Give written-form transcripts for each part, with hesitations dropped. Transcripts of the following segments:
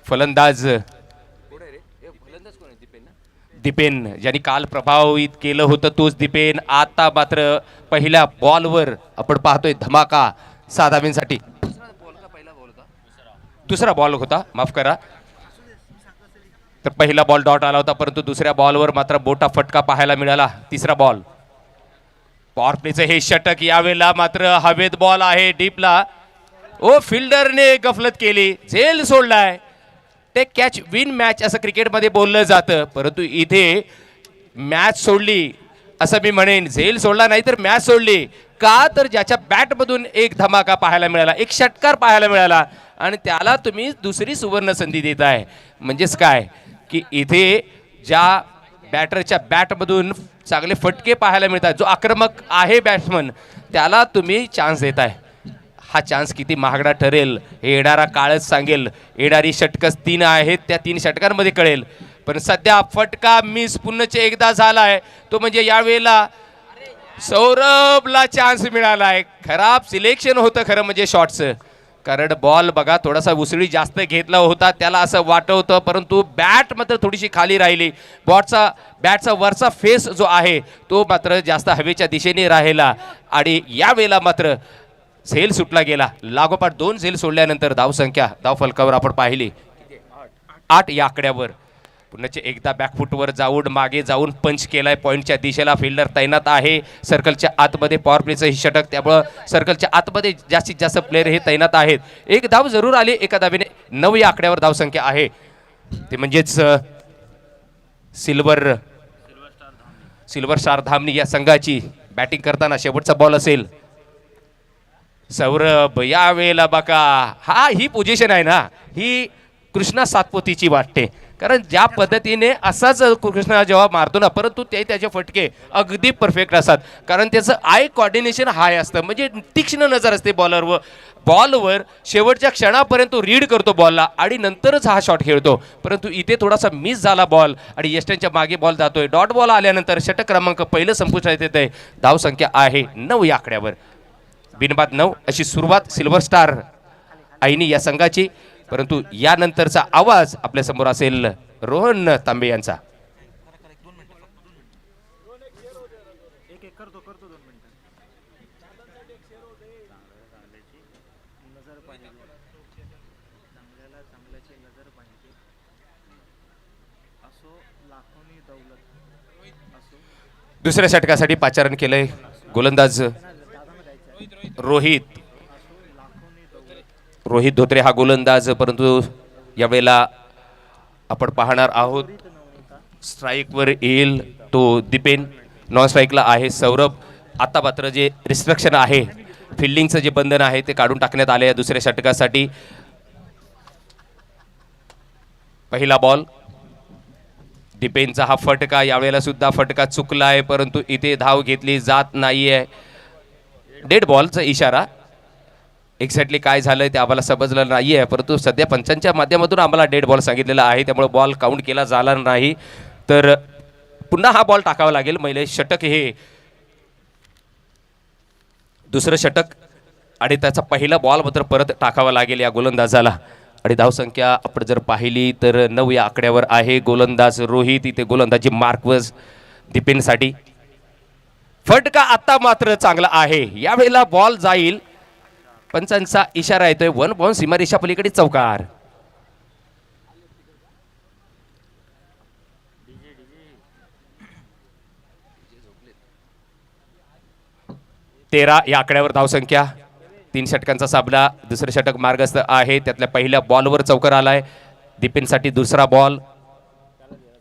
फलंदाज दिपेन ज्यांनी काल प्रभावित केलं होतं तोच दिपेन आता मात्र पहिल्या बॉलवर आपण पाहतोय धमाका 6 धावांसाठी. दुसरा बॉल होता, माफ करा. तर पहिला बॉल डॉट आला होता परंतु दुसऱ्या बॉलवर मात्र मोठा फटका पाहायला मिळाला. तिसरा बॉल पॉवर प्लेचं हे षटक यावेळेला मात्र हवेत बॉल आहे डीपला. ओ फिल्डरने गफलत केली, झेल सोडलाय. टेक कॅच विन मॅच असं क्रिकेटमध्ये बोललं जातं परंतु इथे मॅच सोडली असं मी म्हणेन. झेल सोडला नाही तर मॅच सोडली. का तर ज्याच्या बॅटमधून एक धमाका पाहायला मिळाला, एक षटकार पाहायला मिळाला आणि त्याला तुम्ही दुसरी सुवर्ण संधी देताय. म्हणजेच काय की इथे ज्या बॅटरच्या बॅटमधून चांगले फटके पाहायला मिळतात, जो आक्रमक आहे बॅट्समन त्याला तुम्ही चान्स देताय. हा चान्स किती महागडा ठरेल हे येणारा काळच सांगेल. येणारी षटकं 3 आहेत, त्या 3 षटकांमध्ये कळेल. पण सध्या फटका मिस पुन्हा एकदा झालाय तो म्हणजे यावेळेला सौरभला चान्स मिळालाय. खराब सिलेक्शन होतं खरं म्हणजे शॉटचं, कारण बॉल बघा थोडासा उसळी जास्त घेतला होता त्याला असं वाटवतं परंतु बॅट मात्र थोडीशी खाली राहिली. बॅटचा वरचा फेस जो आहे तो मात्र जास्त हवेच्या दिशेने राहिला आणि यावेळेला मात्र झेल सुटला गेला. लागोपाठ 2 झेल सोडल्यानंतर धावसंख्या धावफलकावर आपण पाहिली 8 या आकड्यावर. पुन्हा एकदा बॅकफुटवर जाऊन मागे जाऊन पंच केलाय पॉईंटच्या दिशेला. फिल्डर तैनात आहे सर्कलच्या आतमध्ये. पॉवर प्लेचं हे षटक त्यामुळं सर्कलच्या आतमध्ये जास्तीत जास्त प्लेयर हे तैनात आहेत. एक धाव जरूर आली एका धावेने. 9 या आकड्यावर धावसंख्या आहे. ते म्हणजेच सिल्वर स्टार धामणी या संघाची बॅटिंग करताना शेवटचा बॉल असेल. सौरभ यावेळेला बघा ही पोझिशन आहे ना ही कृष्णा सातपुतीची वाटते, कारण ज्या पद्धतीने असाच कृष्णा जेव्हा मारतो ना परंतु त्याचे फटके अगदी परफेक्ट असतात, कारण त्याचं आय कॉर्डिनेशन हाय असतं. म्हणजे तीक्ष्ण नजर असते बॉलवर शेवटच्या क्षणापर्यंत तो रीड करतो बॉलला आणि नंतरच हा शॉट खेळतो. परंतु इथे थोडासा मिस झाला बॉल आणि यष्टनच्या मागे बॉल जातोय. डॉट बॉल आल्यानंतर षटक क्रमांक पहिलं संपुष्टात येत आहे. धावसंख्या आहे 9 या आकड्यावर. बिनबाद 9 अशी सुरुवात सिल्वर स्टार आईनी या संघाची. परंतु यानंतरचा आवाज आपल्या समोर असेल रोहन तांबे यांचा. दुसऱ्या षटकासाठी पाचारण केलंय गोलंदाज रोहित धोत्रे हा गोलंदाज. परंतु यावेळेला आपण पाहणार आहोत स्ट्राईकवर येईल तो दिपेन, नॉन स्ट्राईकला आहे सौरभ. आता मात्र जे रिस्ट्रिक्शन आहे फिल्डिंगचं जे बंधन आहे ते काढून टाकण्यात आले या दुसऱ्या षटकासाठी. पहिला बॉल दिपेनचा हा फटका यावेळेला सुद्धा फटका चुकलाय परंतु इथे धाव घेतली जात नाहीये. डेड बॉलचा इशारा. एक्झॅक्टली काय झालंय ते आम्हाला समजलं नाहीये परंतु सध्या पंचांच्या माध्यमातून आम्हाला डेड बॉल सांगितलेला आहे त्यामुळे बॉल काउंट केला झाला नाही. तर पुन्हा हा बॉल टाकावा लागेल. महिला षटक हे दुसरं षटक आणि त्याचा पहिला बॉल मात्र परत टाकावा लागेल या गोलंदाजाला. आणि धावसंख्या आपण जर पाहिली तर 9 या आकड्यावर आहे. गोलंदाज रोहित, इथे गोलंदाजी मार्कवस दिपेनसाठी. फटका आता मात्र चांगला आहे. यावेळेला बॉल जाईल. पंचांचा इशारा येतोय 1 बॉल सीमारेषा पलीकडे चौकार. तेरा या आकड्यावर धावसंख्या. 3 षटकांचा सामना. दुसरं षटक मार्गस्थ आहे. त्यातल्या पहिल्या बॉलवर चौकार आलाय. दिपेनसाठी दुसरा बॉल.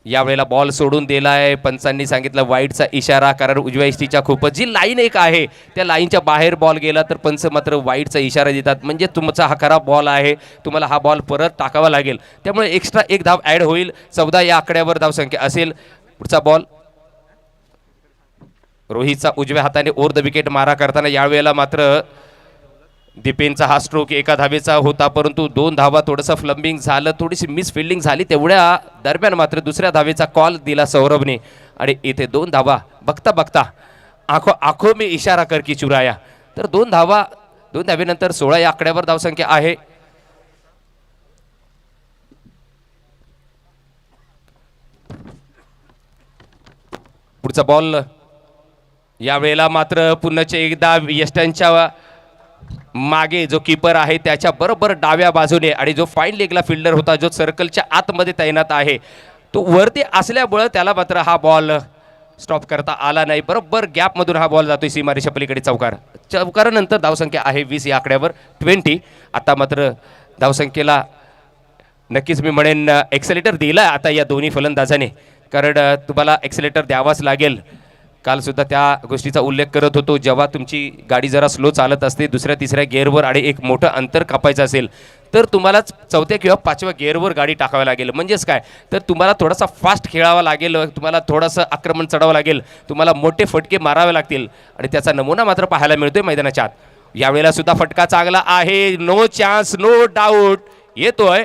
यावेळेला बॉल सोडून दिलाय. पंचांनी सांगितलं वाईडचा इशारा, कारण उजव्या इष्टीच्या खूपच जी लाईन एक आहे त्या लाईनच्या बाहेर बॉल गेला तर पंच मात्र वाईडचा इशारा देतात. म्हणजे तुमचा हा खराब बॉल आहे, तुम्हाला हा बॉल परत टाकावा लागेल. त्यामुळे एक्स्ट्रा एक धाव ॲड होईल. 14 या आकड्यावर धावसंख्या असेल. पुढचा बॉल रोहितचा उजव्या हाताने ओव्हर द विकेट मारा करताना यावेळेला मात्र दिपेनचा हा स्ट्रोक एका धावेचा होता परंतु 2 धावा थोडंसं फ्लंबिंग झालं, थोडीशी मिस फिल्डिंग झाली. तेवढ्या दरम्यान मात्र दुसऱ्या धावेचा कॉल दिला सौरभने आणि इथे 2 धावा बघता बघता आखो में इशारा कर की चुराया. तर 2 धावेनंतर 16 या आकड्यावर धावसंख्या आहे. पुढचा बॉल यावेळेला मात्र पुन्हा एकदा यष्टांच्या मागे जो कीपर आहे त्याच्या बरोबर डाव्या बाजूने आणि जो फाईन लेगला फिल्डर होता जो सर्कलच्या आतमध्ये तैनात आहे तो वरती असल्यामुळं त्याला मात्र हा बॉल स्टॉप करता आला नाही. बरोबर गॅपमधून हा बॉल जातोय सीमारेषा पलीकडे. चौकारानंतर धावसंख्या आहे 20 या आकड्यावर 20. आता मात्र धावसंख्येला नक्कीच मी म्हणेन एक्सेलेटर दिला आता या दोन्ही फलंदाजाने, कारण तुम्हाला एक्सेलेटर द्यावाच लागेल. काल सुद्धा त्या गोष्टीचा उल्लेख करत होतो, जेव्हा तुमची गाडी जरा स्लो चालत असते दुसऱ्या तिसऱ्या गिअरवर आणि एक मोठं अंतर कापायचं असेल तर तुम्हाला चौथ्या किंवा पाचव्या गिअरवर गाडी टाकावी लागेल. म्हणजेच काय तर तुम्हाला थोडासा फास्ट खेळावा लागेल, तुम्हाला थोडंसं आक्रमण चढावं लागेल, तुम्हाला मोठे फटके मारावे लागतील आणि त्याचा नमुना मात्र पाहायला मिळतोय मैदानाच्या आत. यावेळेला सुद्धा फटका चांगला आहे, नो चान्स नो डाऊट येतोय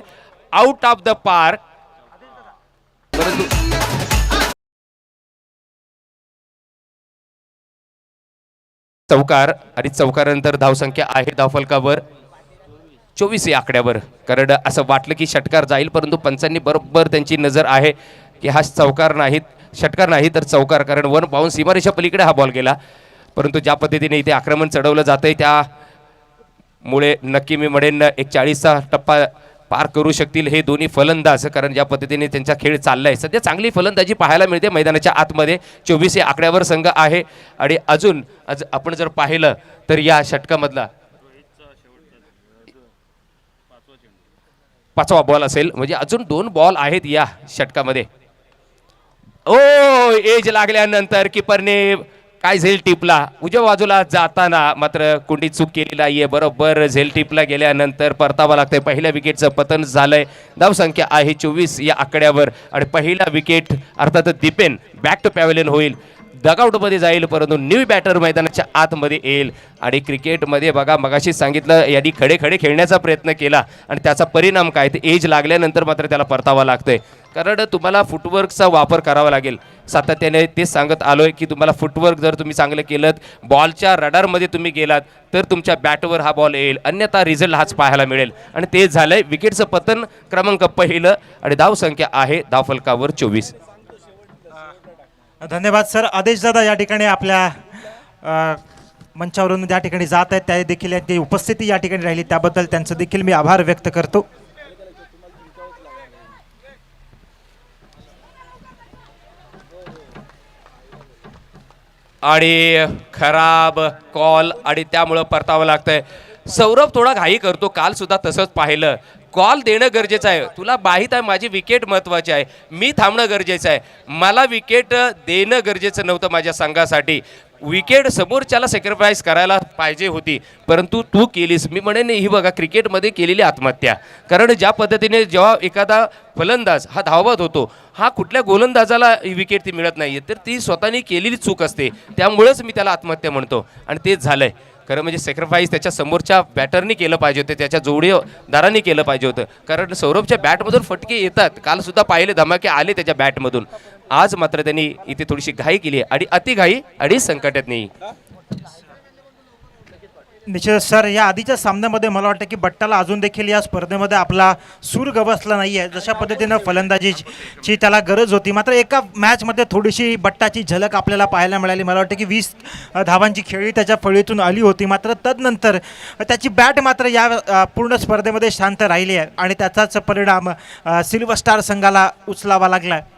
आउट ऑफ द पार्क. परंतु चौकार आणि चौकारानंतर धावसंख्या आहे धावफलकावर 24 या आकड्यावर. कारण असं वाटलं की षटकार जाईल, परंतु पंचांनी बरोबर त्यांची नजर आहे की हा षटकार नाही तर चौकार, कारण वन पाहून सीमारेषा पलीकडे हा बॉल गेला. परंतु ज्या पद्धतीने इथे आक्रमण चढवलं जातंय त्यामुळे नक्की मी म्हणेन एक 40चा टप्पा पार करू शकतील हे दोन्ही फलंदाज, कारण ज्या पद्धतीने त्यांचा खेळ चाललाय सध्या चांगली फलंदाजी पाहायला मिळते मैदानाच्या आतमध्ये. 24 या आकड्यावर संघ आहे आणि अजून आपण जर पाहिलं तर या षटकामधला 5वा बॉल असेल, म्हणजे अजून 2 बॉल आहेत या षटकामध्ये. ओ एज लागल्यानंतर किपरने काय झेल टिपला उजव्या बाजूला जाताना, मात्र कोणती चूक केली नाहीये. बरोबर झेल टिपला गेल्यानंतर परतावा लागतंय. पहिल्या विकेटचं पतन झालंय. धावसंख्या आहे 24 या आकड्यावर आणि पहिला विकेट अर्थातच दीपेन बॅक टू पॅव्हलियन होईल, डगआउटमध्ये जाईल, परंतु न्यू बॅटर मैदानाच्या आतमध्ये येईल. आणि क्रिकेटमध्ये बघा मगाशी सांगितलं यांनी खडे खडे खेळण्याचा प्रयत्न केला आणि त्याचा परिणाम काय ते एज लागल्यानंतर मात्र त्याला परतावा लागतोय, कारण तुम्हाला फुटवर्कचा वापर करावा लागेल. सातत्याने तेच सांगत आलोय की तुम्हाला फुटवर्क जर तुम्ही चांगलं केलं, बॉलच्या रडारमध्ये तुम्ही गेलात तर तुमच्या बॅटवर हा बॉल येईल, अन्यथा रिझल्ट हाच पाहायला मिळेल. आणि तेच झालंय. विकेटचं पतन क्रमांक पहिलं आणि धावसंख्या आहे धावफलकावर 24. धन्यवाद सर. आदेश दादा या ठिकाणी आपल्या मंचावरून या ठिकाणी जात आहेत, त्या देखील यांची उपस्थिती या ठिकाणी राहिली त्याबद्दल त्यांचं देखील मी आभार व्यक्त करतो. आणि खराब कॉल आणि त्यामुळं परतावं लागतंय. सौरभ थोडा घाई करतो, काल सुद्धा तसंच पाहिलं. कॉल देणं गरजेचं आहे, तुला माहीत आहे माझी विकेट महत्त्वाची आहे, मी थांबणं गरजेचं आहे. मला विकेट देणं गरजेचं नव्हतं माझ्या संघासाठी, विकेट समोरच्याला सॅक्रिफाईस करायला पाहिजे होती, परंतु तू केलीस. मी म्हणेन ही बघा क्रिकेटमध्ये केलेली आत्महत्या, कारण ज्या पद्धतीने जेव्हा एखादा फलंदाज हा धावत होतो, हा कुठल्या गोलंदाजाला विकेट ती मिळत नाही, तर ती स्वतःने केलेली चूक असते, त्यामुळेच मी त्याला आत्महत्या म्हणतो. आणि तेच झालंय खरं म्हणजे सॅक्रिफाईस त्याच्या समोरच्या बॅटरनी केलं पाहिजे होतं, त्याच्या जोडीदारांनी केलं पाहिजे होतं, कारण सौरभच्या बॅटमधून फटके येतात. काल सुद्धा पाहिले धमाके आले त्याच्या बॅटमधून. आज मात्र त्यांनी इथे थोडीशी घाई केली आणि अतिघाई आणि संकटात नाही. निश्चित सर, या आधीच्या सामन्यामध्ये मला वाटतं की बट्टाला अजून देखील या स्पर्धेमध्ये आपला सूर गवसला नाही आहे, जशा पद्धतीनं फलंदाजीची त्याला गरज होती. मात्र एका मॅचमध्ये थोडीशी बट्टाची झलक आपल्याला पाहायला मिळाली. मला वाटतं की 20 धावांची खेळी त्याच्या फळीतून आली होती, मात्र तदनंतर त्याची बॅट मात्र या पूर्ण स्पर्धेमध्ये शांत राहिली आहे आणि त्याचाच परिणाम सिल्वर स्टार संघाला उचलावा लागला आहे.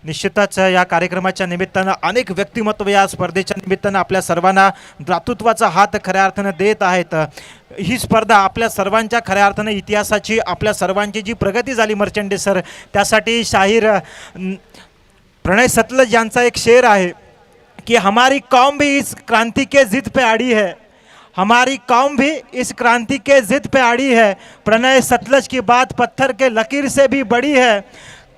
निश्चितच या कार्यक्रमाच्या निमित्तानं अनेक व्यक्तिमत्व या स्पर्धेच्या निमित्तानं आपल्या सर्वांना दातृत्वाचा हात खऱ्या अर्थानं देत आहेत. ही स्पर्धा आपल्या सर्वांच्या खऱ्या अर्थानं इतिहासाची, आपल्या सर्वांची जी प्रगती झाली मर्चंडे सर, त्यासाठी शाहीर प्रणय सतलज यांचा एक शेर आहे की हमारी कौम भी इस क्रांति के जिद पे अड़ी है, हमारी कौम भी इस क्रांति के जिद पे अड़ी है, प्रणय सतलज की बात पत्थर के लकीर से भी बड़ी है,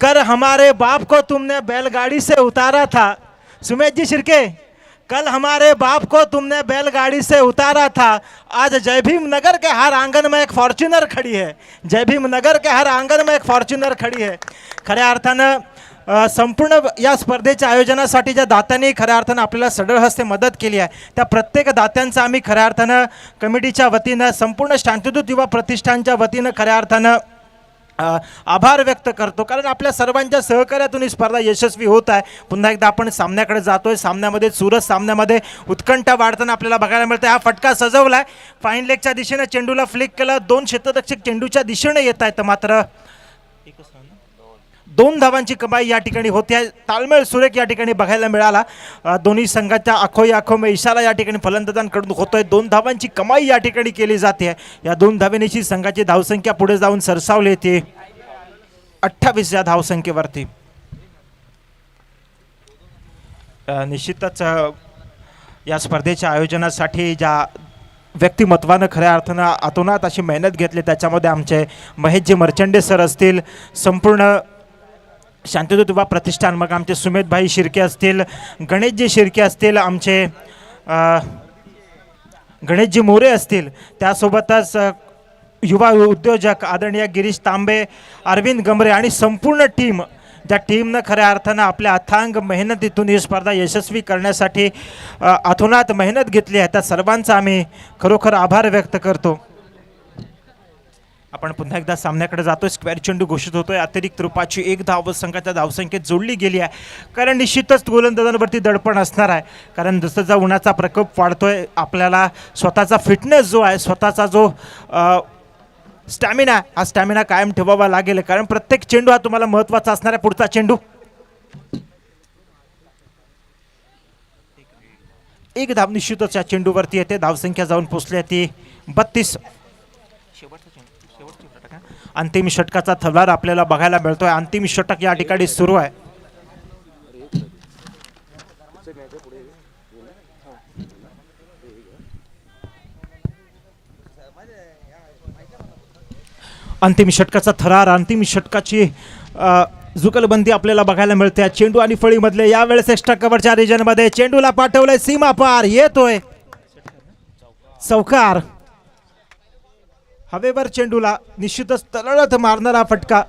कर हमारे बाप को तुमने बैलगाड़ी से उतारा था. सुमेश जी शिर्के, कल हमारे बाप को तुमने बैलगाड़ी से उतारा था, आज जय भीम नगर के हर आंगन में एक फॉर्च्यूनर खड़ी है, जय भीम नगर के हर आंगन में एक फॉर्च्यूनर खड़ी है. खऱ्या अर्थानं संपूर्ण या स्पर्धेच्या आयोजनासाठी ज्या दात्यांनी खऱ्या अर्थानं आपल्याला सढळ हस्ते मदत केली आहे, त्या प्रत्येक दात्यांचा आम्ही खऱ्या अर्थानं कमिटीच्या वतीनं, संपूर्ण शांतदूत युवा प्रतिष्ठानच्या वतीनं खऱ्या अर्थानं आभार व्यक्त करतो, कारण आपल्या सर्वांच्या सहकार्यातून ही स्पर्धा यशस्वी होत आहे. पुन्हा एकदा आपण सामन्याकडे जातोय. सामन्यामध्ये सुरत सामन्यामध्ये उत्कंठा वाढताना आपल्याला बघायला मिळते. हा फटका सजवलाय फाईन लेगच्या दिशेने, चेंडूला फ्लिक केलं. 2 क्षेत्ररक्षक चेंडूच्या दिशेने येत आहेत, मात्र 2 धावांची कमाई या ठिकाणी होते. ताळमेळ सुरेख या ठिकाणी बघायला मिळाला. दोन्ही संघाच्या आखोई आखो में इशारा या ठिकाणी फलंदाजांकडून होतोय. 2 धावांची कमाई या ठिकाणी केली जाते. या 2 धावेनिशी संघाची धावसंख्या पुढे जाऊन सरसावली येते 28 या धावसंख्येवरती. निश्चितच या स्पर्धेच्या आयोजनासाठी ज्या व्यक्तिमत्वानं खऱ्या अर्थानं अतोनात अशी मेहनत घेतली, त्याच्यामध्ये आमचे महेशजी मर्चंडे सर असतील, संपूर्ण शांतिदूत युवा प्रतिष्ठान, मग आमचे सुमेधभाई शिर्के असतील, गणेशजी शिर्के असतील, आमचे गणेशजी मोरे असतील, त्यासोबतच युवा उद्योजक आदरणीय गिरीश तांबे, अरविंद गमरे आणि संपूर्ण टीम, ज्या टीमनं खऱ्या अर्थानं आपल्या अथांग मेहनतीतून ही स्पर्धा यशस्वी करण्यासाठी अतोनात मेहनत घेतली आहे, त्या सर्वांचा आम्ही खरोखर आभार व्यक्त करतो. आपण पुन्हा एकदा सामन्याकडे जातोय. स्क्वेअर चेंडू घोषित होतोय. अतिरिक्त रूपाची 1 धाव संघाच्या धावसंख्येत जोडली गेली आहे, कारण निश्चितच गोलंदाजांवरती दडपण असणार आहे. कारण जसं जसा उन्हाचा प्रकोप वाढतोय, आपल्याला स्वतःचा फिटनेस जो आहे, स्वतःचा जो स्टॅमिना, हा स्टॅमिना कायम ठेवावा लागेल, कारण प्रत्येक चेंडू हा तुम्हाला महत्त्वाचा असणार आहे. पुढचा चेंडू 1 धाव निश्चितच या चेंडूवरती येते. धावसंख्या जाऊन पोचली ती 32. अंतिम षटकाचा थरार आपल्याला बघायला मिळतोय. अंतिम षटक या ठिकाणी सुरू आहे. अंतिम षटकाचा थरार, अंतिम षटकाची जुगलबंदी आपल्याला बघायला मिळते. चेंडू आणि फळीमधले यावेळेस एक्स्ट्रा कव्हरच्या रिजनमध्ये चेंडूला पाठवलंय सीमा पार, येतोय चौकार. हवेवर चेंडूला निश्चितच तळतळत मारणारा फटका.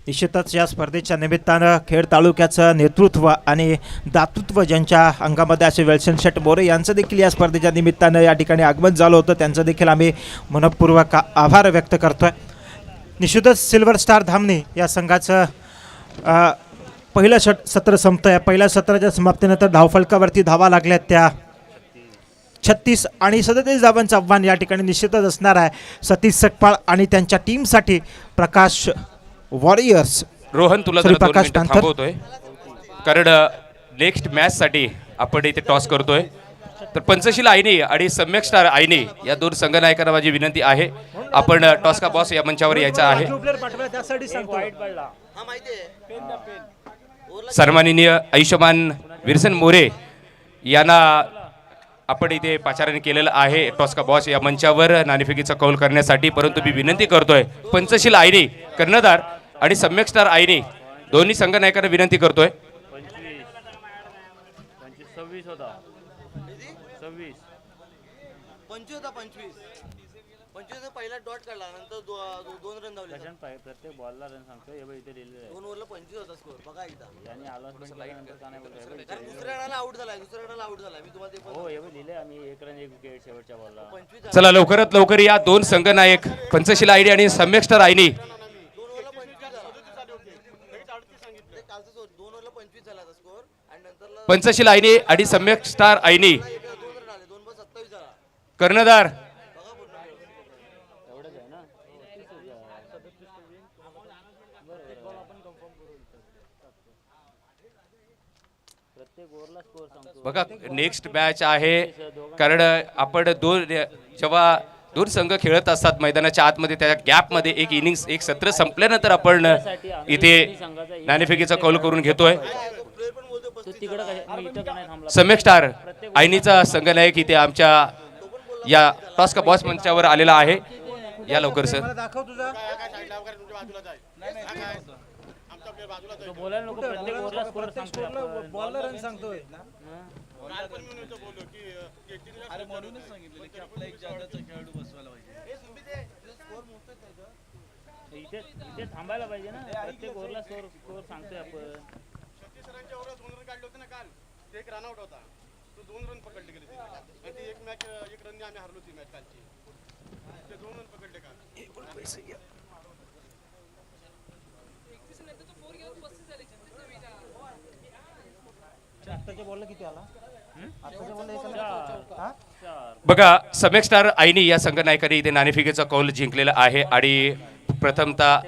निश्चितच या स्पर्धेच्या निमित्तानं खेड तालुक्याचं नेतृत्व आणि दातृत्व ज्यांच्या अंगामध्ये असे विल्सन शेट मोरे यांचं देखील या स्पर्धेच्या निमित्तानं या ठिकाणी आगमन झालं होतं, त्यांचं देखील आम्ही मनपूर्वक आभार व्यक्त करतोय. निश्चितच सिल्वर स्टार धामणी या संघाचं पहिलं सत्र संपतंय. पहिल्या सत्राच्या समाप्तीनंतर धावफलकावरती धावा लागल्यात त्या 36 आणि 37 धावांचं आव्हान या ठिकाणी निश्चितच असणार आहे सतीश सकपाळ आणि त्यांच्या टीमसाठी. प्रकाश वॉरियर्स, रोहन तुला जरा 2 मिनिटं थांबवतोय, कारण नेक्स्ट मॅच साठी आपण इथे टॉस करतोय. तर पंचशील आईने आणि सम्यक स्टार आईने या 2 संघनायकांना माझी विनंती आहे, आपण टॉस का बॉस या मंचावर यायचा आहे. सन्माननीय आयुष्यमान विल्सन मोरे यांना आपण इथे पाचारण केलेलं आहे टॉस का बॉस या मंचावर नाणेफेकीचा कौल करण्यासाठी. परंतु मी विनंती करतोय पंचशील आईने, कर्णधार आणि सम्यक स्टार आईने दोन्ही संघनायकांना विनंती करतोय. 25 पहिला डॉट काढला, नंतर 2 रन धावले. प्रत्येक बॉलला रन सांगतो. हे बघ इथे लिहिलेलं आहे 2 ओव्हरला 25 होता स्कोर. बघा एकदा. यांनी अनाउन्समेंट केल्यानंतर का नाही बोलतोय? दुसऱ्या रनला आउट झाला, दुसऱ्या रनला आउट झाला. मी तुम्हाला ते पण हो, हे बघ लिहिलंय आम्ही 1 रन 1 विकेट शेवटच्या बॉलला. 25 चला लवकरात लवकर या 2 संघनायक पंचशील आईने आणि सम्यक स्टार आईने 2 ओव्हरला 25 झाला. ते कालचं 2 ओव्हरला 25 झाला स्कोर आणि नंतरला पंचशील आईने आणि सम्यक स्टार आईने 2 रन आले. 2 बस 27 झाला. कर्णधार एवढंच आहे ना. प्रत्येक ओव्हरला स्कोर सांगतो. बघा नेक्स्ट मॅच आहे, कारण आपण जेव्हा 2 संघ खेळत असतात मैदानाच्या आतमध्ये, त्या गॅपमध्ये एक इनिंग्स, एक सत्र संपल्यानंतर आपण इथे नाणेफेकीचा कौल करून घेतोय. तू तिकडं काय इथं का नाही थांबला? सम्यक स्टार आईनीचा संघनायक इथे आमच्या या टॉस का बॉस मंचावर आलेला आहे. या लवकर सर. दाखव तुझा तो बोलायला नको. प्रत्येक ओव्हरला स्कोर सांगतो आपण. बॉलला रन सांगतोय. इथे थांबायला पाहिजे ना. प्रत्येक ओव्हरला स्कोर सांगतोय आपण. कालच्या ओव्हरला 2 रन काढले होते ना काल, ते एक रनआउट होता, तो 2 रन पकडले गेले तिथे. आणि ती एक मॅच 1 रनने आम्ही हरलो ती मॅच कालची, ते 2 रन पकडले काल. आत्ताच्या बॉलला किती आला? आत्ताच्या बॉलला एकाला हा? बघा, सम्यक स्टार आईनी या संघनायकाने इथे नाणेफेकीचा कौल जिंकलेला आहे आणि प्रथमतः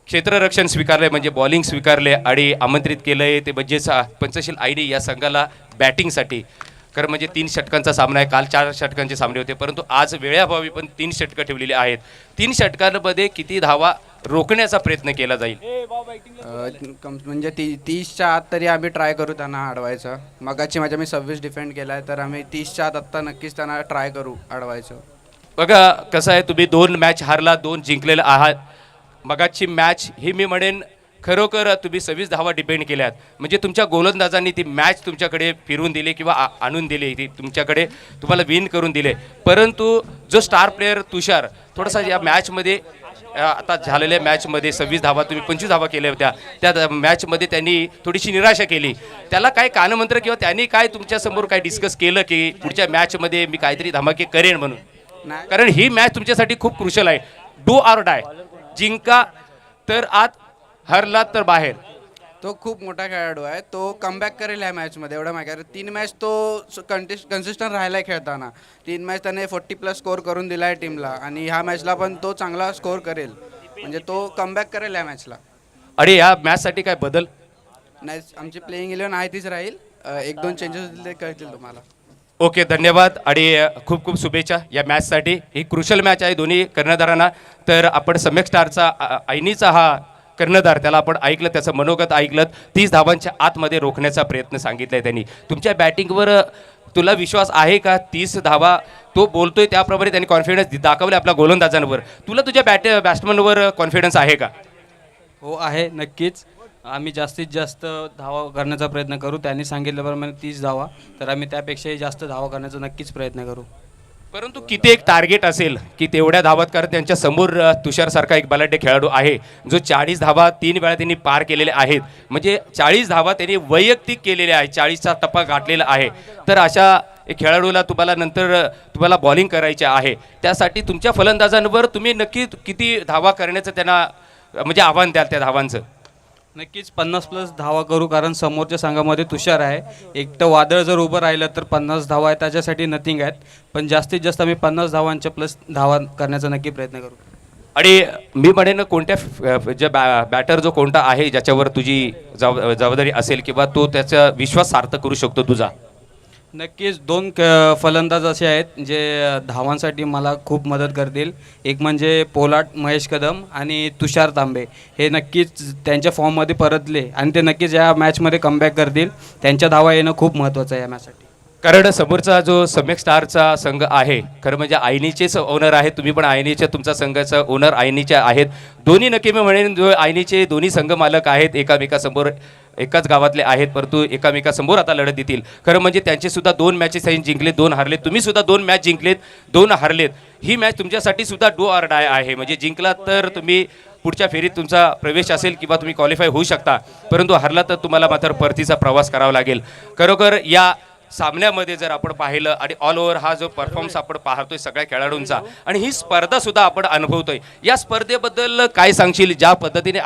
क्षेत्ररक्षण स्वीकारले म्हणजे बॉलिंग स्वीकारले आणि आमंत्रित केलंय ते म्हणजे पंचशील आईनी या संघाला बॅटिंगसाठी. खरं म्हणजे 3 षटकांचा सामना आहे, काल 4 षटकांचे सामने होते, परंतु आज वेळाभावी पण 3 षटकं ठेवलेली आहेत. 3 षटकांमध्ये किती धावा रोखण्याचा प्रयत्न केला जाईल? म्हणजे 30च्या आत तरी आम्ही ट्राय करू त्यांना अडवायचं. मगाची माझ्या मी 26 डिफेंड केला आहे, तर आम्ही 30च्या आत आत्ता नक्कीच त्यांना ट्राय करू अडवायचं. बघा कसं आहे, तुम्ही 2 मॅच हारला, 2 जिंकलेला आहात. मगाची मॅच ही मी म्हणेन खरोखर तुम्ही 26 धावा डिपेंड केल्यात, म्हणजे तुमच्या गोलंदाजांनी ती मॅच तुमच्याकडे फिरवून दिली किंवा आणून दिली, ती तुमच्याकडे तुम्हाला विन करून दिले. परंतु जो स्टार प्लेअर तुषार थोडासा या मॅचमध्ये आता झालेल्या मॅचमध्ये 26 धावा तुम्ही 25 धावा केल्या होत्या, त्या मॅचमध्ये त्यांनी थोडीशी निराशा केली. त्याला काय कानमंत्र किंवा त्यांनी काय तुमच्यासमोर काय डिस्कस केलं की पुढच्या मॅचमध्ये मी काहीतरी धमाके करेन म्हणून? नाही. कारण ही मॅच तुमच्यासाठी खूप क्रुशल आहे. डू ऑर डाय, जिंका तर आत, हरला तर बाहेर. तो खूप मोठा खेळाडू आहे, तो कमबॅक करेल ह्या मॅचमध्ये, एवढं माहिती आहे. 3 मॅच तो कन्सिस्टंट राहिला आहे खेळताना. 3 मॅच त्याने 40+ स्कोअर करून दिला आहे टीमला आणि ह्या मॅचला पण तो चांगला स्कोअर करेल, म्हणजे तो कमबॅक करेल ह्या मॅचला. आणि या मॅचसाठी काय बदल? नाही, आमची प्लेइंग 11 आहे तीच राहील. 1-2 चेंजेस होतील ते कळतील तुम्हाला. ओके, धन्यवाद आणि खूप खूप शुभेच्छा या मॅचसाठी. ही क्रुशल मॅच आहे दोन्ही कर्णधारांना. तर आपण सम्यक स्टारचा आईनीचा हा कर्णधार, त्याला आपण ऐकलं, त्याचं मनोगत ऐकलं. 30 धावांच्या आतमध्ये रोखण्याचा प्रयत्न सांगितलाय त्यांनी. तुमच्या बॅटिंगवर तुला विश्वास आहे का? 30 धावा तो बोलतोय त्याप्रमाणे त्यांनी कॉन्फिडन्स दाखवले आपल्या गोलंदाजांवर. तुला तुझ्या बॅट्समनवर कॉन्फिडन्स आहे का? हो आहे, नक्कीच. आम्ही जास्तीत जास्त धावा करण्याचा प्रयत्न करू. त्यांनी सांगितल्याप्रमाणे 30 धावा, तर आम्ही त्यापेक्षाही जास्त धावा करण्याचा नक्कीच प्रयत्न करू. परंतु किती एक टार्गेट असेल की तेवढ्या धावात, कारण त्यांच्या समोर तुषारसारखा एक बलाढ्य खेळाडू आहे जो 40 धावा 3 वेळा त्यांनी पार केलेल्या आहेत. म्हणजे 40 धावा त्यांनी वैयक्तिक केलेल्या आहेत, 40चा टप्पा गाठलेला आहे. तर अशा एक खेळाडूला तुम्हाला बॉलिंग करायची आहे, त्यासाठी तुमच्या फलंदाजांवर तुम्ही नक्की किती धावा करण्याचं त्यांना म्हणजे आव्हान द्याल त्या धावांचं? नक्कीच 50+ धावा करू, कारण समोरच्या संघामध्ये तुषार आहे. एकटं वादळ जर उभं राहिलं तर 50 धावा आहे, त्याच्यासाठी नथिंग आहेत. पण जास्तीत जास्त आम्ही 50 धावांच्या प्लस धावा करण्याचा नक्की प्रयत्न करू. आणि मी म्हणेन कोणत्या जे बॅटर जो कोणता आहे ज्याच्यावर तुझी जबाबदारी असेल किंवा तो त्याचा विश्वास सार्थ करू शकतो तुझा? नक्कीच 2 फलंदाज असे आहेत जे धावांसाठी मला खूप मदत करतील. एक म्हणजे पोलार्ड महेश कदम आणि तुषार तांबे. हे नक्कीच त्यांच्या फॉर्ममध्ये परतले आणि ते नक्कीच या मॅचमध्ये कमबॅक करतील. त्यांच्या धावा येणं खूप महत्त्वाचं आहे या मॅचसाठी. कारण समोरचा जो सम्यक स्टारचा संघ आहे, खरं म्हणजे आयनीचेच ओनर आहेत. तुम्ही पण आयनीच्या तुमचा संघाचा ओनर आयनीचे आहेत. दोन्ही नक्की मी म्हणेन जो आयनीचे दोन्ही संघ मालक आहेत, एकामेकासमोर एकाच गावातले आहेत, परंतु एकामेकासमोर आता लढत देतील. खरं म्हणजे त्यांचे सुद्धा 2 मॅचेस जिंकलेत, 2 हरलेत. तुम्ही सुद्धा 2 मॅच जिंकलेत, 2 हरलेत. ही मॅच तुमच्यासाठी सुद्धा डू ऑर डाय आहे. म्हणजे जिंकला तर तुम्ही पुढच्या फेरीत तुमचा प्रवेश असेल किंवा तुम्ही क्वालिफाय होऊ शकता, परंतु हरला तर तुम्हाला मात्र परतीचा प्रवास करावा लागेल. खरोखर या सामन्यामध्ये जर आपण पाहिलं आणि ऑल ओव्हर हा जो परफॉर्मन्स आपण पाहतोय सगळ्या खेळाडूंचा, आणि ही स्पर्धा सुद्धा आपण अनुभवतोय, या स्पर्धेबद्दल काय सांगशील? ज्या पद्धतीने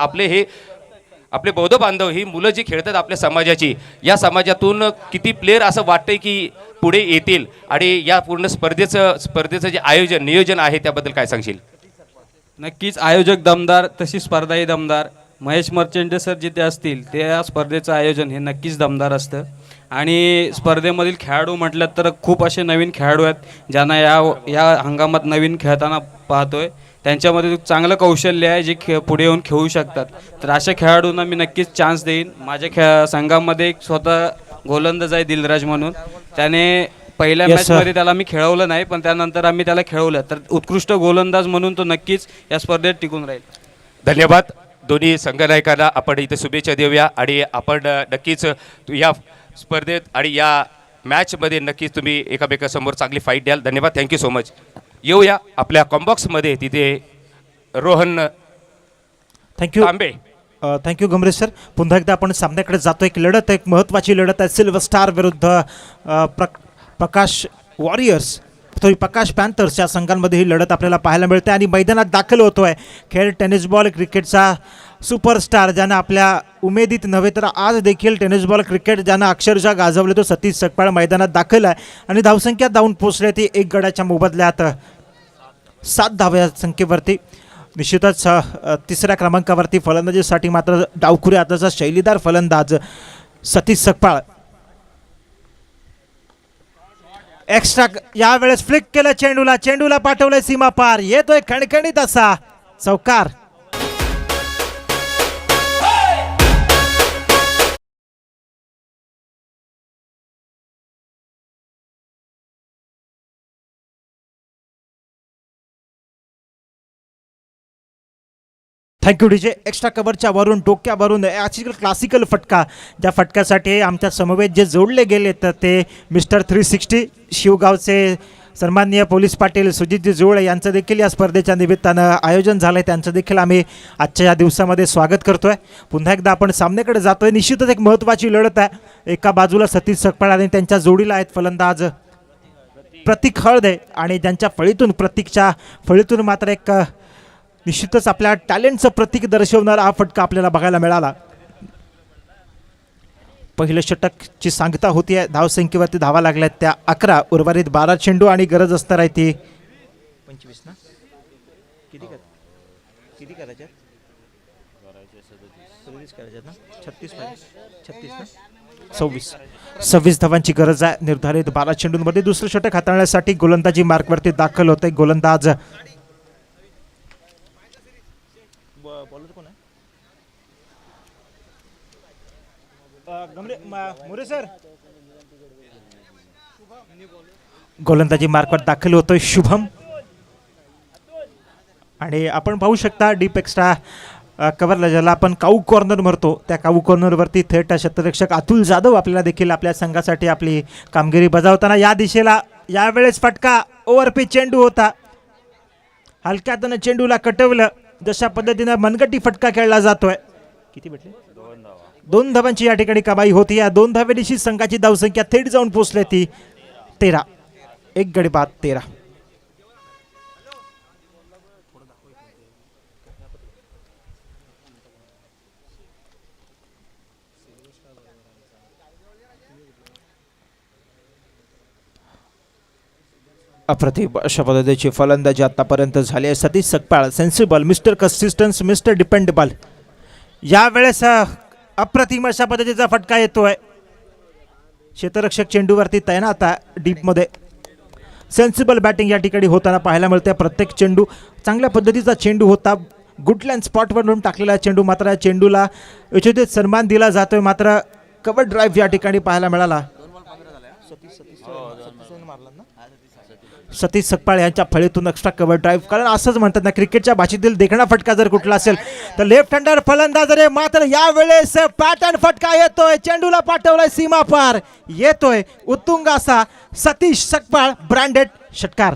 आपले बौद्ध बांधव ही मुलं जी खेळतात आपल्या समाजाची, या समाजातून किती प्लेयर असं वाटतंय की पुढे येतील आणि या पूर्ण स्पर्धेचं जे नियोजन आहे त्याबद्दल काय सांगशील? नक्कीच आयोजक दमदार, तशी स्पर्धाही दमदार. महेश मर्चेंटे सर जिथे असतील त्या स्पर्धेचं आयोजन हे नक्कीच दमदार असतं. आणि स्पर्धेमधील खेळाडू म्हटलं तर खूप असे नवीन खेळाडू आहेत ज्यांना या हंगामात नवीन खेळताना पाहतोय. त्यांच्यामध्ये चांगलं कौशल्य आहे जे पुढे येऊन खेळू शकतात. तर अशा खेळाडूंना मी नक्कीच चान्स देईन. माझ्या संघामध्ये एक स्वतः गोलंदाज आहे दिलराज म्हणून. त्याने पहिल्या मॅचमध्ये त्याला मी खेळवलं नाही, पण त्यानंतर आम्ही त्याला खेळवलं. तर उत्कृष्ट गोलंदाज म्हणून तो नक्कीच या स्पर्धेत टिकून राहील. धन्यवाद. दोन्ही संघनायकांना आपण इथे शुभेच्छा देऊया आणि आपण नक्कीच या स्पर्धेत आणि या मॅचमध्ये नक्कीच तुम्ही एकामेकासमोर चांगली फाईट द्याल. धन्यवाद, थँक्यू सो मच. येऊया आपल्या कॉम्बॉक्समध्ये. तिथे रोहन थँक्यू. तांबे थँक्यू गमरेश सर. पुन्हा एकदा आपण सामन्याकडे जातो. एक लढत, एक महत्त्वाची लढत आहे सिल्वर स्टार विरुद्ध प्रकाश वॉरियर्स, प्रकाश पॅन्थर्स या संघांमध्ये ही लढत आपल्याला पाहायला मिळते. आणि मैदानात दाखल होतो आहे खेळ टेनिस बॉल क्रिकेटचा सुपरस्टार, ज्यानं आपल्या उमेदीत नव्हे तर आज देखील टेनिस बॉल क्रिकेट ज्यानं अक्षरशः गाजवले, तो सतीश सकपाळ मैदानात दाखल आहे. आणि धावसंख्या धावून पोचली ती 1 गडाच्या मोबदल्यात 7 धाव्या संख्येवरती. निश्चितच तिसऱ्या क्रमांकावरती फलंदाजीसाठी मात्र डावखुरी आताचा शैलीदार फलंदाज सतीश सकपाळ. एक्स्ट्रा यावेळेस फ्लिक केलं चेंडूला पाठवलंय सीमा पार, येतोय खणखणीत असा चौकार. Thank you DJ. एक्स्ट्रा कव्हरच्या वरून डोक्यावरून क्लासिकल फटका, ज्या फटक्यासाठी आमच्या समवेत जे जोडले गेले तर ते मिस्टर 360 शिवगावचे सन्माननीय पोलीस पाटील सुजितजी जोळे यांचं देखील या स्पर्धेच्या निमित्तानं आयोजन झालं आहे. त्यांचं देखील आम्ही आजच्या या दिवसामध्ये स्वागत करतो आहे. पुन्हा एकदा आपण सामन्याकडे जातो आहे. निश्चितच एक महत्त्वाची लढत आहे. एका बाजूला सतीश सकपाळ आणि त्यांच्या जोडीला आहेत फलंदाज प्रतीक हळदे, आणि ज्यांच्या प्रतीकच्या फळीतून मात्र एक निश्चितच आपल्या टॅलेंटचं प्रतीक दर्शवणारा हा फटका आपल्याला बघायला मिळाला. पहिलं षटकची सांगता होती आहे. धावसंख्येवरती धावा लागल्यात त्या 11, उर्वरित 12 चेंडू आणि गरज असणार आहे ती 25 ना. किती करायच्या 26 धावांची गरज आहे. निर्धारित 12 चेंडूंमध्ये दुसरं षटक हाताळण्यासाठी गोलंदाजी मार्कवरती दाखल होते गोलंदाज मोरे सर. गोलंदाजी मार्कवर दाखल होतोय शुभम. आणि आपण पाहू शकता डीप एक्स्ट्रा कव्हरला ज्याला आपण काऊ कॉर्नर म्हणतो, त्या काऊ कॉर्नरवरती थेट क्षेत्ररक्षक अतुल जाधव आपल्याला देखील आपल्या संघासाठी आपली कामगिरी बजावताना या दिशेला. यावेळेस फटका ओव्हरपिच चेंडू होता, हलक्यातनं चेंडूला कटवलं. जशा पद्धतीनं मनगटी फटका खेळला जातोय. किती भेटले? 2 धावांची या ठिकाणी कमाई होती. या 2 धावेनिशी संघाची धावसंख्या थेट जाऊन पोचली ती 13. 1 गडी बाद 13. अप्रतिम अशा पद्धतीची फलंदाजी आतापर्यंत झाली आहे. Satish Sakpal sensible, mister consistence, mister dependable. यावेळेस अप्रतिम अशा पद्धतीचा फटका येतोय. क्षेत्ररक्षक चेंडूवरती तैनात आहे डीपमध्ये. सेन्सिबल बॅटिंग या ठिकाणी होताना पाहायला मिळते. प्रत्येक चेंडू चांगल्या पद्धतीचा चेंडू होता. गुडलँड स्पॉटवरून टाकलेला चेंडू, मात्र या चेंडूला उचित सन्मान दिला जातोय. मात्र कव्हर ड्राईव्ह या ठिकाणी पाहायला मिळाला. सतीश सकपाळ यांच्या फळीतून एक्स्ट्रा कव्हर ड्राईव्ह. कारण असंच म्हणतात ना, क्रिकेटच्या भाषेतील देखणा फटका जर कुठला असेल तर लेफ्ट हँडर फलंदाज रे. मात्र यावेळेस पॅटर्न फटका येतोय, चेंडूला पाठवलाय सीमा पार, येतोय उत्तुंग असा सतीश सकपाळ ब्रँडेड षटकार.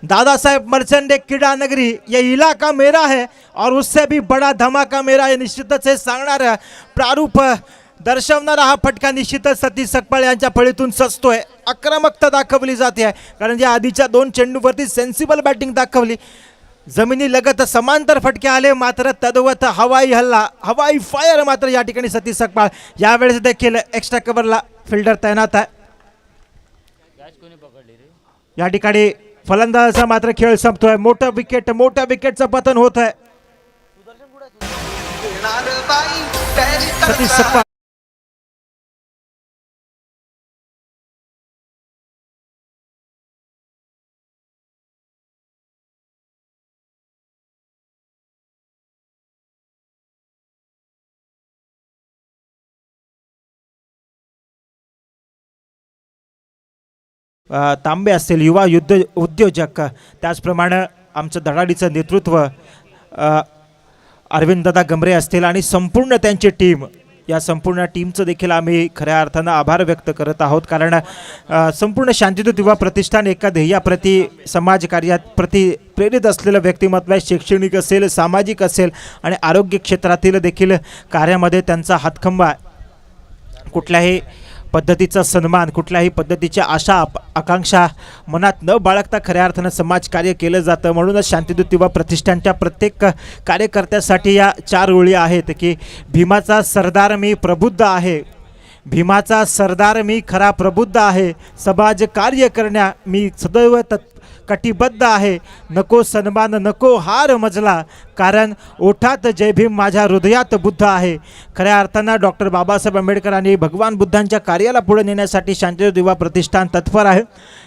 दादा साहेब मर्चेंडे क्रीडा नगरी, ये इलाका मेरा है और उससे भी बड़ा धमाका मेरा है. निश्चितच हे सांगणारा प्रारूप दर्शवणारा हा फटका निश्चितच सतीश सकपाळ यांच्या फळीतून सचतोय. आक्रमकता दाखवली जाते आहे, कारण या आधीच्या 2 चेंडूवरती सेन्सिबल बॅटिंग दाखवली. जमिनी लगत समांतर फटके आले, मात्र तद्वत हवाई हल्ला, हवाई फायर मात्र या ठिकाणी सतीश सकपाळ. यावेळेस देखील एक्स्ट्रा कव्हरला फिल्डर तैनात आहे. या ठिकाणी फलंदाजाचा मात्र खेळ संपतोय. मोठा विकेटचं पतन होत आहे. सतीश सकपाळ तांबे असतील, युवा उद्योजक, त्याचप्रमाणे आमचं धडाडीचं नेतृत्व अरविंद दादा गमरे असतील आणि संपूर्ण त्यांची टीम या संपूर्ण टीमचं देखील आम्ही खऱ्या अर्थानं आभार व्यक्त करत आहोत, कारण संपूर्ण शांतिदूत युवा प्रतिष्ठान एका ध्येयाप्रती समाजकार्यात प्रति प्रेरित असलेलं व्यक्तिमत्व आहे. शैक्षणिक असेल, सामाजिक असेल आणि आरोग्य क्षेत्रातील देखील कार्यामध्ये त्यांचा हातखंबा आहे. कुठल्याही पद्धतीचा सन्मान, कुठल्याही पद्धतीच्या आशा आकांक्षा मनात न बाळगता खऱ्या अर्थानं समाजकार्य केलं जातं. म्हणूनच शांतिदूत युवा प्रतिष्ठानच्या प्रत्येक कार्यकर्त्यासाठी या 4 ओळी आहेत की भीमाचा सरदार मी प्रबुद्ध आहे, भीमाचा सरदार मी खरा प्रबुद्ध आहे, समाज कार्य करण्या मी सदैव कटिबद्ध आहे, नको सन्मान नको हार मजला, कारण ओठात जय भीम माझ्या हृदयात बुद्ध आहे. खऱ्या अर्थानं डॉक्टर बाबासाहेब आंबेडकर आणि भगवान बुद्धांच्या कार्याला पुढे नेण्यासाठी शांतिदूत युवा प्रतिष्ठान तत्पर आहे.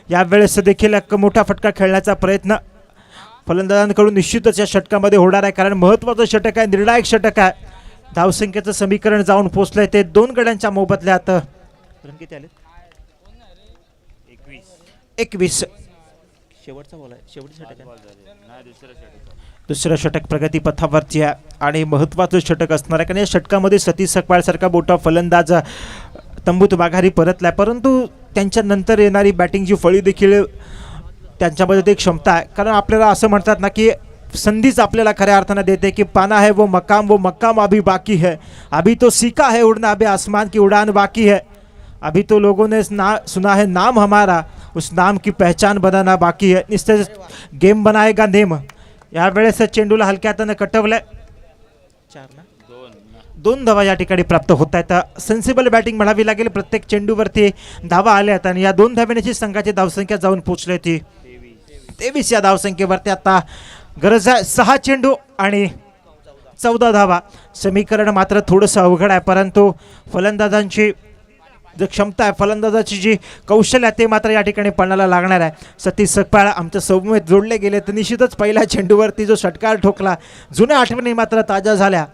यावेळेस देखील एक मोठा फटका खेळण्याचा प्रयत्न फलंदाजांकडून निश्चितच या षटकामध्ये होणार आहे, कारण महत्त्वाचं षटक आहे, निर्णायक षटक आहे. धावसंख्येचं समीकरण जाऊन पोचलंय ते 2 गड्यांच्या मोबदल्यात. रन किती आले? 21. शेवटचा बॉल आहे, शेवटचं षटक आहे. दुसरं षटक प्रगतीपथावरती आहे आणि महत्त्वाचं षटक असणार आहे, कारण या षटकामध्ये सतीश सकपाळसारखा मोठा फलंदाज तंबूत माघारी परतला आहे. परंतु त्यांच्या नंतर येणारी बॅटिंगची फळी देखील त्यांच्यामध्ये एक क्षमता आहे, कारण आपल्याला असं म्हणतात ना की संधीच आपल्याला खऱ्या अर्थानं देते की पाना है वो मकाम अभी बाकी है, अभी तो सीखा है उड़ना, अभी आसमान की उड़ान बाकी है, अभी तो लोगों ने सुना है नाम हमारा, उस नाम की पहचान बनाना बाकी है. इससे गेम बनाएगा नेम. यावेळेस चेंडूला हलक्या हातानं कटवलंय. 2 धावा या ठिकाणी प्राप्त होत आहेत. सेन्सिबल बॅटिंग म्हणावी लागेल. प्रत्येक चेंडूवरती धावा आल्यात आणि या 2 धाव्याची संघाची धावसंख्या जाऊन पोचली ती 23. या धावसंख्येवरती आता गरज आहे 6 चेंडू आणि 14 धावा. समीकरण मात्र थोडंसं अवघड आहे, परंतु फलंदाजांची जी क्षमता आहे, फलंदाजाची जी कौशल्य आहे ते मात्र या ठिकाणी पणाला लागणार आहे. सतीश सकपाळ आमच्या समवेत जोडले गेले तर निश्चितच पहिल्या चेंडूवरती जो षटकार ठोकला, जुन्या आठवणी मात्र ताज्या झाल्या.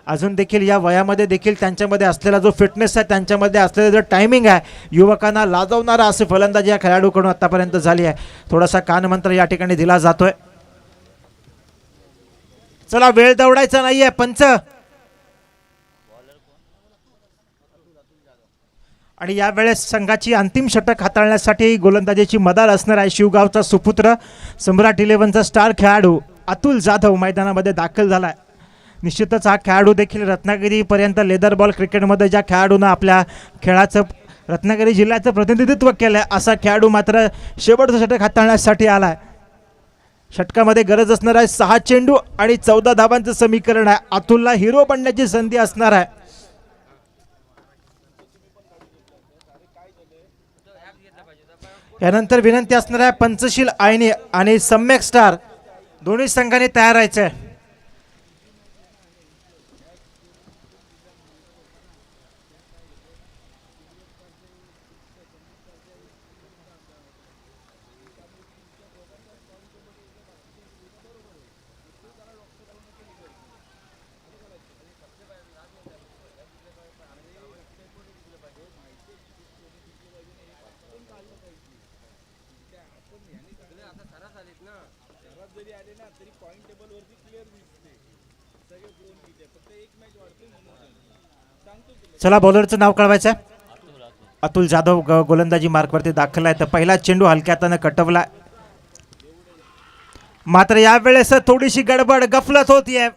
अजून देखील या वयामध्ये देखील त्यांच्यामध्ये असलेला जो फिटनेस आहे, त्यांच्यामध्ये असलेलं जो टायमिंग आहे, युवकांना लाजवणारा असे फलंदाजी या खेळाडूकडून आतापर्यंत झाली आहे. थोडासा कानमंत्र या ठिकाणी दिला जातोय. चला, वेळ दौडायचा नाहीये. पंच आणि यावेळेस संघाची अंतिम षटक हाताळण्यासाठी गोलंदाजीची मदार असणार आहे. शिवगावचा सुपुत्र, सम्राट 11चा स्टार खेळाडू अतुल जाधव मैदानामध्ये दाखल झाला आहे. निश्चितच हा खेळाडू देखील रत्नागिरीपर्यंत लेदर बॉल क्रिकेटमध्ये ज्या खेळाडूनं आपल्या खेळाचं रत्नागिरी जिल्ह्याचं प्रतिनिधित्व केलं आहे, असा खेळाडू मात्र शेवटचं षटक हाताळण्यासाठी आला आहे. षटकामध्ये गरज असणार आहे 6 चेंडू आणि 14 धावांचं समीकरण आहे. अतुलला हिरो बनण्याची संधी असणार आहे. यानंतर विनंती असणार आहे पंचशील आयनी आणि सम्यक स्टार दोन्ही संघांनी तयार राहायचं आहे. चला, बॉलरचं नाव कळवायचं आहे. अतुल जाधव गोलंदाजी मार्कवरती दाखल आहे. तर पहिला चेंडू हलक्या हातानं कटवला, मात्र यावेळेस थोडीशी गडबड गफलत होतीये.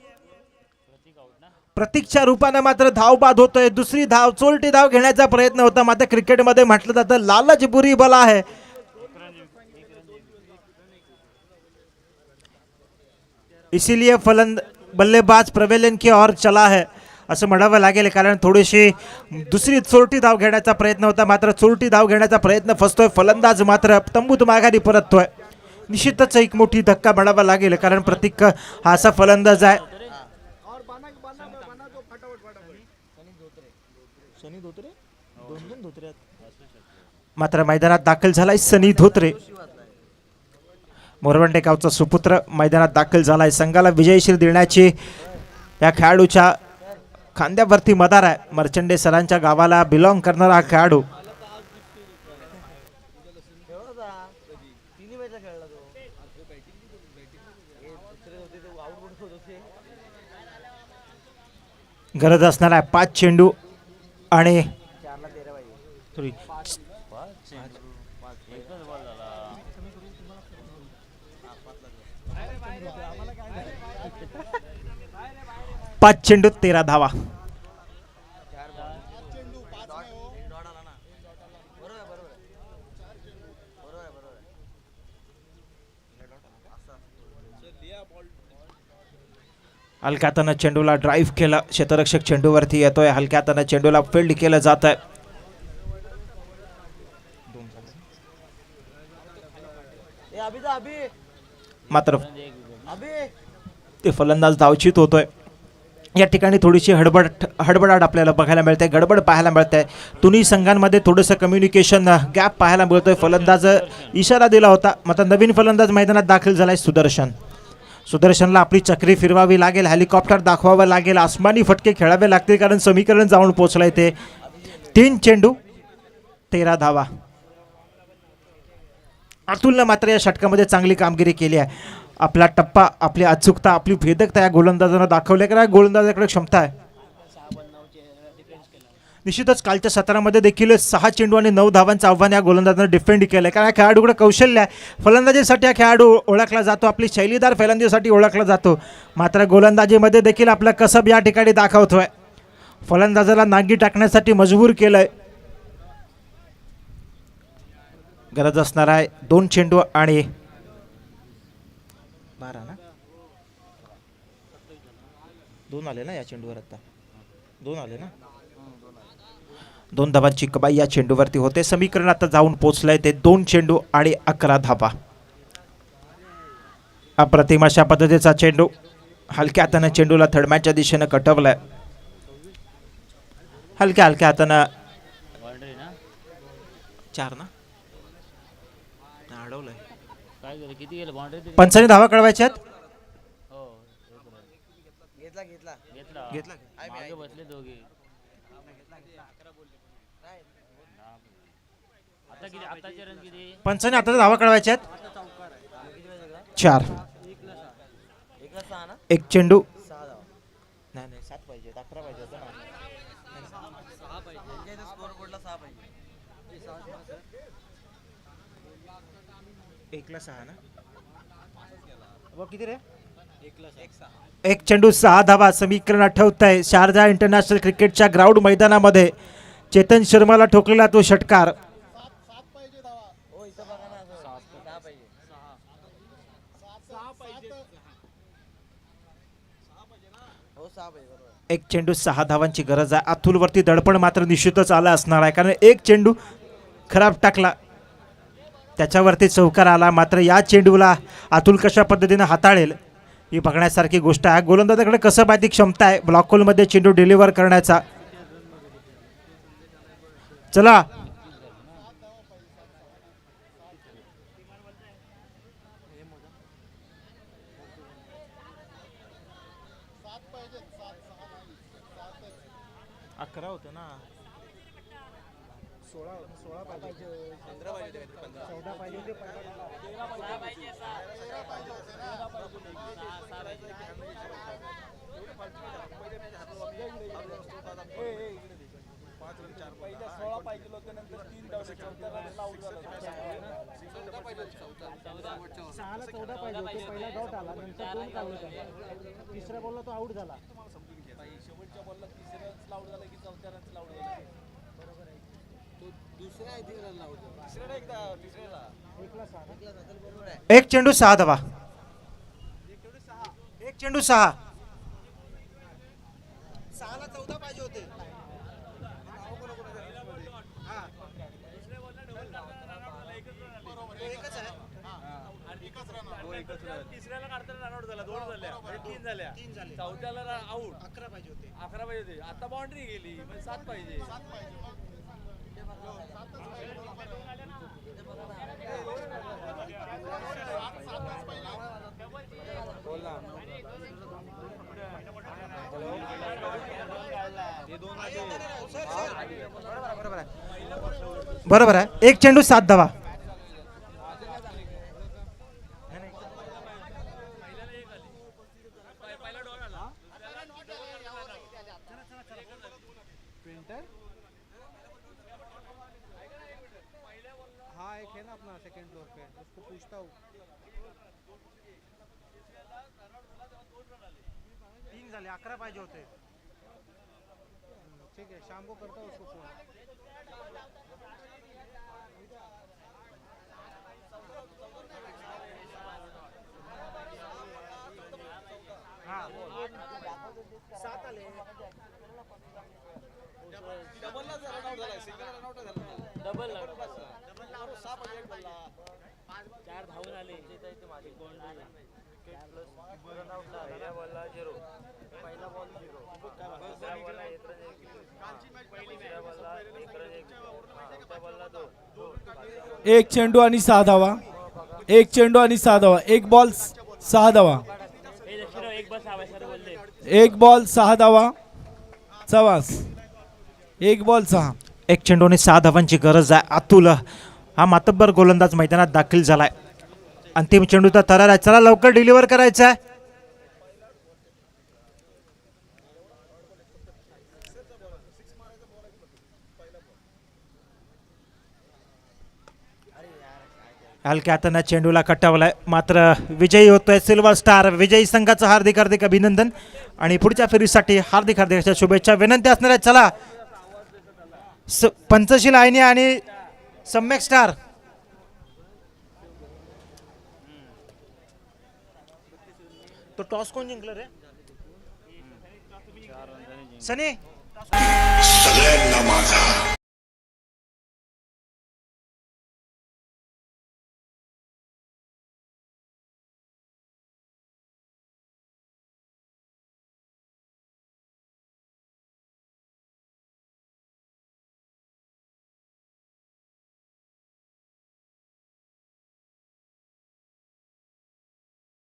प्रतीकच्या रूपाने मात्र धाव बाद होतोय. दुसरी धाव, चोलटी धाव घेण्याचा प्रयत्न होता, मात्र क्रिकेटमध्ये म्हटलं जातं लालच बुरी बला है. इसीलिए बल्लेबाज पवेलियन की ओर चला है असं म्हणावं लागेल, कारण थोडीशी दुसरी चोरटी धाव घेण्याचा प्रयत्न होता, मात्र चोरटी धाव घेण्याचा प्रयत्न फसतोय. फलंदाज मात्र तंबूत माघारी परततोय. निश्चितच एक मोठी धक्का म्हणावा लागेल, कारण प्रतीक हा असा फलंदाज आहे. मात्र मैदानात दाखल झालाय सनी धोत्रे, मोरवंडे गावचा सुपुत्र मैदानात दाखल झालाय. संघाला विजयशील देण्याची या खेळाडूच्या खांद्यावरती मदार आहे. मर्चंडे सरांच्या गावाला बिलॉंग करणारा हा खेळाडू. गरज असणार आहे 5 चेंडू आणि थोडी 5 चेंडूत 13 धावा. हलक्या हातानं चेंडूला ड्राईव्ह केलं. क्षेत्ररक्षक चेंडूवरती येतोय. हलक्या हातानं चेंडूला फील्ड केलं जात आहे. मात्र ते फलंदाज धावचीत होतोय. या ठिकाणी थोडीशी हडबडाट आपल्याला बघायला मिळते, गडबड पाहायला मिळते. दोन्ही संघांमध्ये थोडंसं कम्युनिकेशन गॅप पाहायला मिळतोय. फलंदाज इशारा दिला होता. मात्र नवीन फलंदाज मैदानात दाखल झालाय सुदर्शनला आपली चक्री फिरवावी लागेल, हेलिकॉप्टर दाखवावं लागेल, आसमानी फटके खेळावे लागतील, कारण समीकरण जाऊन पोहोचलंय ते. 3 चेंडू 13 धावा. अतुलनं मात्र या षटकामध्ये चांगली कामगिरी केली आहे. आपला टप्पा, आपली अचूकता, आपली भेदकता या गोलंदाजानं दाखवल्या, कारण गोलंदाजाकडे क्षमता आहे. निश्चितच कालच्या सत्रामध्ये देखील 6 चेंडू आणि 9 धावांचं आव्हान या गोलंदाजानं डिफेंड केलंय, कारण या खेळाडूकडे कौशल्य आहे. फलंदाजीसाठी हा खेळाडू ओळखला जातो, आपली शैलीदार फलंदाजीसाठी ओळखला जातो. मात्र गोलंदाजीमध्ये देखील आपला कसब या ठिकाणी दाखवतोय. फलंदाजाला नांगी टाकण्यासाठी मजबूर केलंय. गरज असणार आहे 2 चेंडू आणि 12 ना, 2 आले ना या चेंडूवर, आता 2 आले ना. 2 धावांची कमाई या चेंडूवरती होते. समीकरण आता जाऊन पोचलंय ते 2 चेंडू आणि 11 धावा. अप्रतिम अशा पद्धतीचा चेंडू. हलक्या हातानं चेंडूला थर्डमॅनच्या दिशेनं कटवलाय. हलक्या हातानं 4 ना अडवलंय. काय केलं, किती गेलं बाउंड्री? पंचाने धावा कळवायच्यात. घेतला मागे बसले दोघे. आता किती, आताचे रन किती? पंचाने आता धावा कळवायच्यात. 4. 1 चेंडू. नाही 7 पाहिजे, 11 पाहिजे होतं ना. 1ला 6 ना. किती रे? 1 चेंडू 6 धावा. समीकरण आठवत आहे शारजा इंटरनॅशनल क्रिकेटच्या ग्राउंड मैदानामध्ये चेतन शर्माला ठोकलेला तो षटकार. एक चेंडू 6 धावांची गरज आहे. अतुलवरती दडपण मात्र निश्चितच आलं असणार आहे, कारण 1 चेंडू खराब टाकला, त्याच्यावरती चौकार आला. मात्र या चेंडूला अतुल कशा पद्धतीने हाताळेल ही बघण्यासारखी गोष्ट आहे. गोलंदाजाकडे कसं माहिती क्षमता आहे ब्लॉक होलमध्ये चेंडू डिलिव्हर करण्याचा. चला अकरा होतं ना, 16 पाहिजे, 15 पाहिजे, 14 पाहिजे, 13 पाहिजे. पहिला डॉट आला, नंतर 2 काढले, तिसऱ्या बॉलला तो आउट झाला. शेवटच्या बॉलला तिसऱ्याच आउट झाला की चौथ्या रनच आउट झाला. बरोबर आहे. तो दुसऱ्या आय थिंक रन आउट झाला. तिसऱ्याला एकदा, तिसऱ्याला 1 चेंडू 6 धावा. 1 चेंडू 6. 6ला 14 पाहिजे होते. तिसऱ्याला काढताना रन आउट झाला, 2 झाल्या, 3 झाल्या, चौथ्याला आउट, 11 पाहिजे होते. 11 पाहिजे होते. आता बाउंड्री गेली, म्हणजे 7 पाहिजे. बरोबर आहे. 1 चेंडू 7 धावा. तीन झाले, 11 पाहिजे होते. डबल चार धावून आले माझी पहिल्या बॉलला 0, पहिला बॉल 0, दुसऱ्या बॉलला 1 रन 1, तिसऱ्या बॉलला 1 रन 1, चौथ्या बॉलला 2. एक चेंडू आणि 6 धावा. एक चेंडू आणि 6 धावा. एक बॉल 6 धावा. एक बस सर बोलले. एक बॉल 6 धावा. चवास. एक बॉल 6. एक चेंडू आणि 6 धावांची गरज आहे. अतुल हा मातब्बर गोलंदाज मैदानात दाखल झालाय. अंतिम चेंडूचा थरार आहे. चला लवकर डिलिव्हर करायचा आहे. हलक्या हाताने चेंडूला कटावलाय. मात्र विजयी होतोय सिल्वर स्टार. विजयी संघाचं हार्दिक हार्दिक अभिनंदन आणि पुढच्या फेरीसाठी हार्दिक हार्दिक अशा शुभेच्छा. विनंती असणार आहे चला पंचशील आयनी आणि सम्यक स्टार. तो टॉस कोण जिंकलं रे? सनी. सगळ्यांना माझा